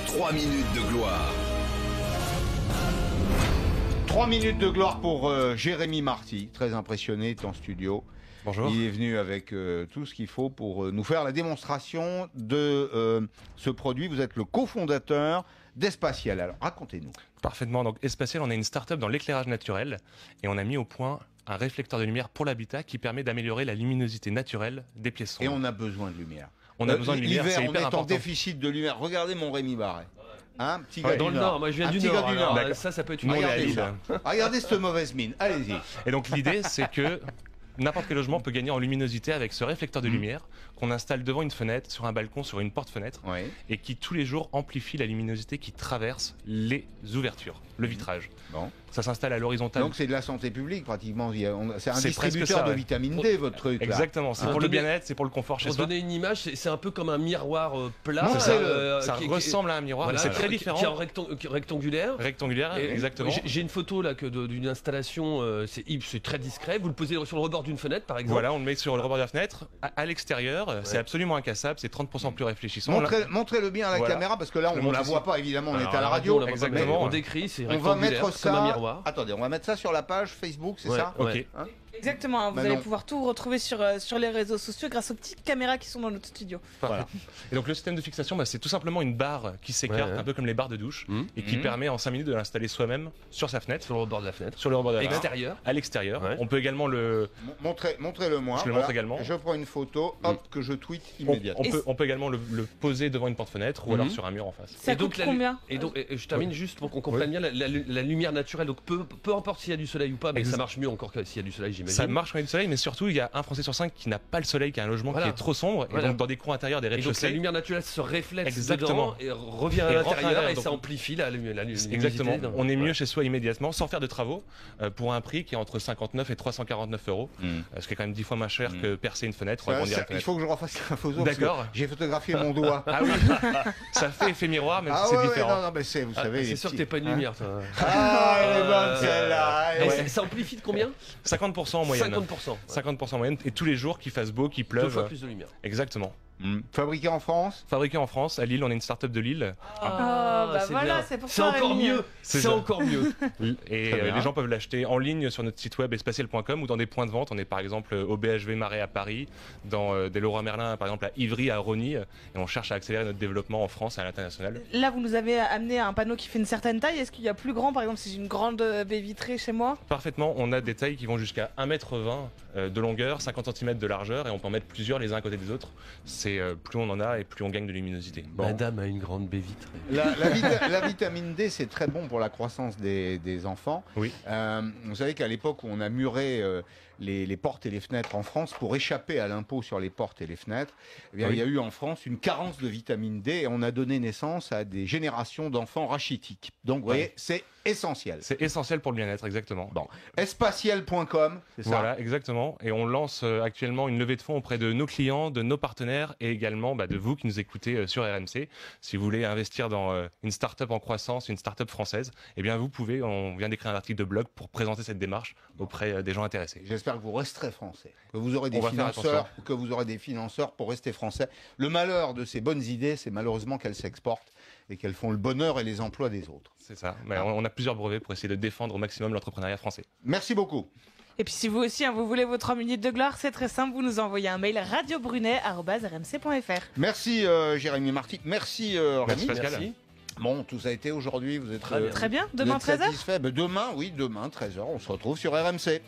3 minutes de gloire. 3 minutes de gloire pour Jérémy Marty, très impressionné, est en studio. Bonjour. Il est venu avec tout ce qu'il faut pour nous faire la démonstration de ce produit. Vous êtes le cofondateur d'Espatiel. Alors, racontez-nous. Parfaitement. Donc, Espatiel, on est une start-up dans l'éclairage naturel et on a mis au point un réflecteur de lumière pour l'habitat qui permet d'améliorer la luminosité naturelle des pièces sombres. Et on a besoin de lumière. On a besoin de lumière, l'hiver, c'est on hyper est en important. déficit de lumière. Regardez mon Rémi Barret. Hein, petit gars Dans du le Nord, moi je viens Un du petit Nord. gars du alors, Nord. ça peut être Nous, une on est à Regardez Lille. ça. Regardez cette mauvaise mine. Allez-y. Et donc, l'idée, c'est que n'importe quel logement peut gagner en luminosité avec ce réflecteur de lumière qu'on installe devant une fenêtre, sur un balcon, sur une porte-fenêtre, Oui. et qui tous les jours amplifie la luminosité qui traverse les ouvertures, le vitrage. Bon. Ça s'installe à l'horizontale. Donc c'est de la santé publique pratiquement. C'est un C'est presque distributeur ça, de ouais. vitamine D, votre truc. Là. Exactement, c'est Ah. pour le Donner- bien-être, c'est pour le confort chez Pour soi. donner une image, c'est un peu comme un miroir plat. C'est ça, Ça ressemble à un miroir, voilà, mais c'est très qui est différent. rectangulaire. Rectangulaire, Et exactement. J'ai une photo là d'une installation, c'est très discret. Vous le posez sur le rebord d'une fenêtre par exemple. Voilà, on le met sur le rebord de la fenêtre, à l'extérieur, c'est absolument incassable, c'est 30% plus réfléchissant. Montrez-le bien à la Voilà. caméra parce que là Je on le ne montre la ici. voit pas évidemment, on Alors, est à la on radio. la voit pas, mais Exactement. on décrit, c'est On va rectangulaire mettre comme un ça. miroir. Attendez, on va mettre ça sur la page Facebook, c'est Ouais. ça Ok. Ouais. Exactement, hein, vous Manon. allez pouvoir tout retrouver sur les réseaux sociaux grâce aux petites caméras qui sont dans notre studio. Voilà. Et donc le système de fixation, c'est tout simplement une barre qui s'écarte, Ouais. un peu comme les barres de douche, et qui Mhm. permet en 5 minutes de l'installer soi-même sur sa fenêtre, Sur le rebord de la fenêtre. sur le rebord de la fenêtre, Extérieur. à l'extérieur. Ouais. On peut également le, Montrez-le moi. Je le montre également. Je prends une photo, hop, que je tweet on, immédiatement. on peut également le poser devant une porte-fenêtre ou alors Mhm. sur un mur en face. Ça Et donc, coûte la combien Et donc, et je termine juste pour qu'on comprenne bien la lumière naturelle. Donc, peu importe s'il y a du soleil ou pas, mais Exact. ça marche mieux encore que s'il y a du soleil, j'imagine. Ça marche quand il y a du soleil, mais surtout il y a un Français sur 5 qui n'a pas le soleil, qui a un logement Voilà. qui est trop sombre, et Voilà. donc dans des coins intérieurs, des Et donc, la rez-de-chaussée. lumière naturelle se reflète Exactement. dedans et revient à Et rentre à l'intérieur l'intérieur, et ça donc- amplifie la luminosité. Exactement, on est mieux Voilà. chez soi immédiatement, sans faire de travaux, pour un prix qui est entre 59 et 349 euros, ce qui est quand même 10 fois moins cher que percer une fenêtre ou agrandir une Il fenêtre. faut que je refasse la photo. parce que D'accord. J'ai photographié mon doigt. Ah oui, ça fait effet miroir, même Ah si c'est ouais, différent. non, mais c'est, vous Ah, savez. c'est les sûr que petits- t'es pas une hein. lumière, toi. Ah, elle est bonne celle-là. Et Ouais. ça amplifie de combien 50% en moyenne. 50%. 50% en moyenne, et tous les jours, qu'il fasse beau, qu'il 2 pleuve. fois plus de lumière. Exactement. Fabriqué en France. Fabriqué en France, à Lille, on est une start-up de Lille. bah c'est voilà, bien. c'est pour C'est ça, encore Rémi. mieux. C'est C'est ça. encore mieux. Et Très bien. les gens peuvent l'acheter en ligne sur notre site web espatiel.com ou dans des points de vente. On est par exemple au BHV Marais à Paris, dans des Leroy Merlin par exemple à Ivry, à Rosny, et on cherche à accélérer notre développement en France et à l'international. Là, vous nous avez amené un panneau qui fait une certaine taille. Est-ce qu'il y a plus grand, par exemple, si j'ai une grande baie vitrée chez moi? Parfaitement, on a des tailles qui vont jusqu'à 1,20 m de longueur, 50 cm de largeur, et on peut en mettre plusieurs les uns à côté des autres. C'est plus on en a et plus on gagne de luminosité. Madame a une grande baie vitrée. La vitamine D, c'est très bon pour la croissance des enfants. Oui. Vous savez qu'à l'époque où on a muré les portes et les fenêtres en France pour échapper à l'impôt sur les portes et les fenêtres, eh bien, Oui. il y a eu en France une carence de vitamine D et on a donné naissance à des générations d'enfants rachitiques. Donc, vous voyez, c'est essentiel. C'est essentiel pour le bien-être, exactement. Bon, espatiel.com, c'est ça. Voilà, exactement. Et on lance actuellement une levée de fonds auprès de nos clients, de nos partenaires et également de vous qui nous écoutez sur RMC. Si vous voulez investir dans une start-up en croissance, une start-up française, eh bien vous pouvez, on vient d'écrire un article de blog pour présenter cette démarche auprès des gens intéressés. J'espère que vous resterez français, que vous aurez des On va faire financeurs, que vous aurez des financeurs pour rester français. Le malheur de ces bonnes idées, c'est malheureusement qu'elles s'exportent et qu'elles font le bonheur et les emplois des autres. C'est ça. Mais on a plusieurs brevets pour essayer de défendre au maximum l'entrepreneuriat français. Merci beaucoup. Et puis, si vous aussi, vous voulez vos 3 minutes de gloire, c'est très simple. Vous nous envoyez un mail radiobrunet@rmc.fr. Merci Jérémy Marty. Merci Rémi. Merci, Pascal. Merci. Bon, tout ça a été aujourd'hui. Vous êtes Très bien. Très bien. vous Demain, êtes 13h. satisfait. Demain, oui, demain 13h. On se retrouve sur RMC.